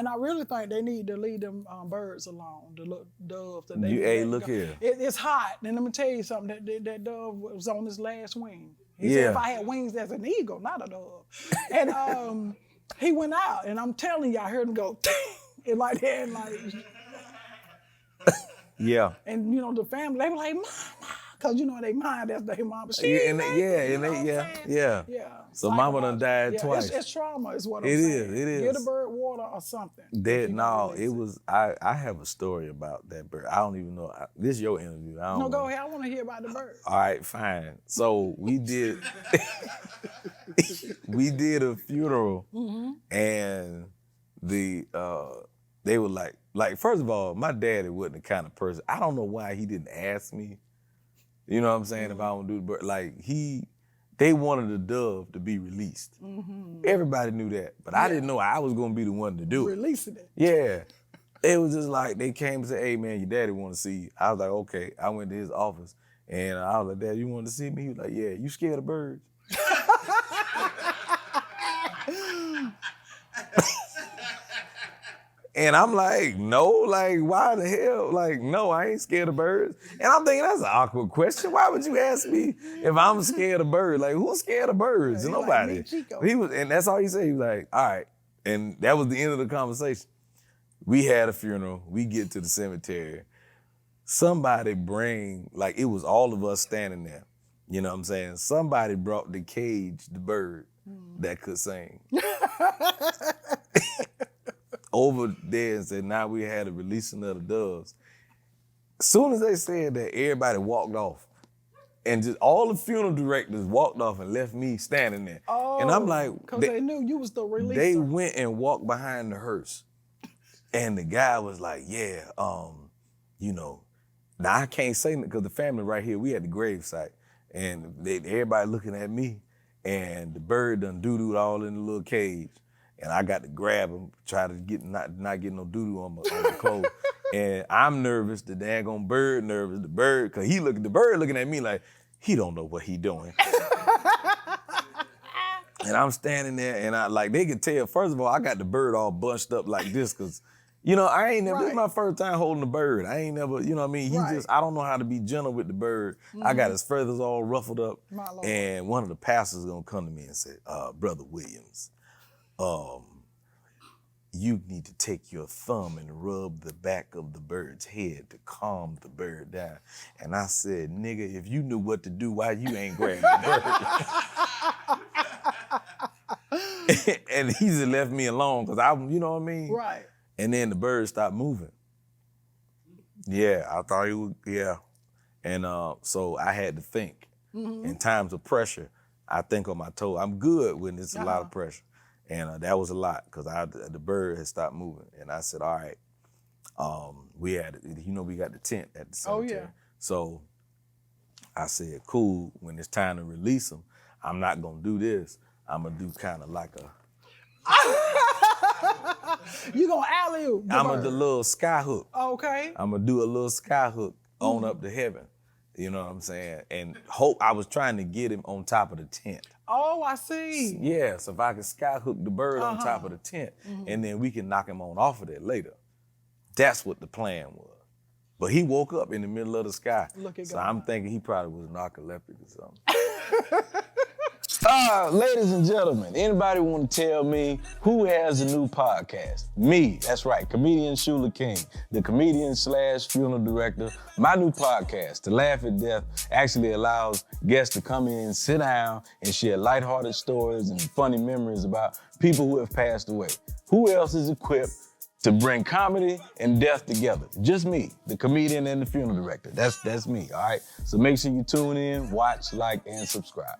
And I really think they need to leave them birds alone, the little doves. That Look here. It's hot. And let me tell you something, that dove was on his last wing. He said if I had wings as an eagle, not a dove. And he went out, and I'm telling you, I heard him go, and like that, and like. Yeah. And you know, the family, they were like, Mama, because you know, they mind, that's their mama. Yeah. So mama done died twice. It's trauma, is what I'm saying. It is. Get a bird water or something. I have a story about that bird. I don't even know. This is your interview. Go ahead. I want to hear about the bird. All right, fine. So we did a funeral, and they were like, first of all, my daddy wasn't the kind of person. I don't know why he didn't ask me. You know what I'm saying? If I don't do the bird, they wanted the dove to be released. Everybody knew that, but I didn't know I was gonna be the one to do it. Releasing it. Yeah. It was just like, they came and said, hey man, your daddy want to see you. I was like, okay. I went to his office and I was like, Dad, you wanted to see me? He was like, yeah, you scared of birds? And I'm like, no, like, why the hell? Like, no, I ain't scared of birds. And I'm thinking, that's an awkward question. Why would you ask me if I'm scared of birds? Like, who's scared of birds? Yeah, nobody. Like And that's all he said. He was like, all right. And that was the end of the conversation. We had a funeral. We get to the cemetery. Somebody it was all of us standing there. You know what I'm saying? Somebody brought the cage, the bird that could sing. Over there and said, now we had a releasing of the doves. As soon as they said that, everybody walked off. And just all the funeral directors walked off and left me standing there. Oh, and I'm like, because they knew you was the releaser. They went and walked behind the hearse. And the guy was like, yeah, you know, now I can't say nothing because the family right here, we had the gravesite. And everybody looking at me, and the bird done doo-dooed all in the little cage. And I got to grab him, try to not get no doo-doo on my clothes. And I'm nervous, the daggone bird nervous, the bird looking at me like, he don't know what he doing. And I'm standing there, and they could tell, first of all, I got the bird all bunched up like this, because, you know, I ain't never, this is my first time holding a bird. I ain't never, you know what I mean? I don't know how to be gentle with the bird. I got his feathers all ruffled up. And one of the pastors gonna come to me and say, Brother Williams, you need to take your thumb and rub the back of the bird's head to calm the bird down. And I said, nigga, if you knew what to do, why you ain't grabbing the bird? And he just left me alone, because you know what I mean? Right. And then the bird stopped moving. Yeah, I thought he would, yeah. And so I had to think. In times of pressure, I think on my toes. I'm good when it's a lot of pressure. And that was a lot, because the bird had stopped moving. And I said, all right, we got the tent at the cemetery. Oh, yeah. So I said, cool, when it's time to release them, I'm not gonna do this. I'm gonna do kind of like a... You gonna alley-oop the I'm bird. gonna do a little sky hook. Okay. I'm gonna do a little sky hook on up to heaven. You know what I'm saying? And I was trying to get him on top of the tent. Oh, I see. Yeah, so if I could sky hook the bird on top of the tent, and then we can knock him on off of there later. That's what the plan was. But he woke up in the middle of the sky. So I'm thinking he probably was narcoleptic or something. Ladies and gentlemen, anybody want to tell me who has a new podcast? Me, that's right, comedian Shuler King, the comedian / funeral director. My new podcast, To Laugh at Death, actually allows guests to come in, sit down, and share lighthearted stories and funny memories about people who have passed away. Who else is equipped to bring comedy and death together? Just me, the comedian and the funeral director. That's me, all right? So make sure you tune in, watch, like, and subscribe.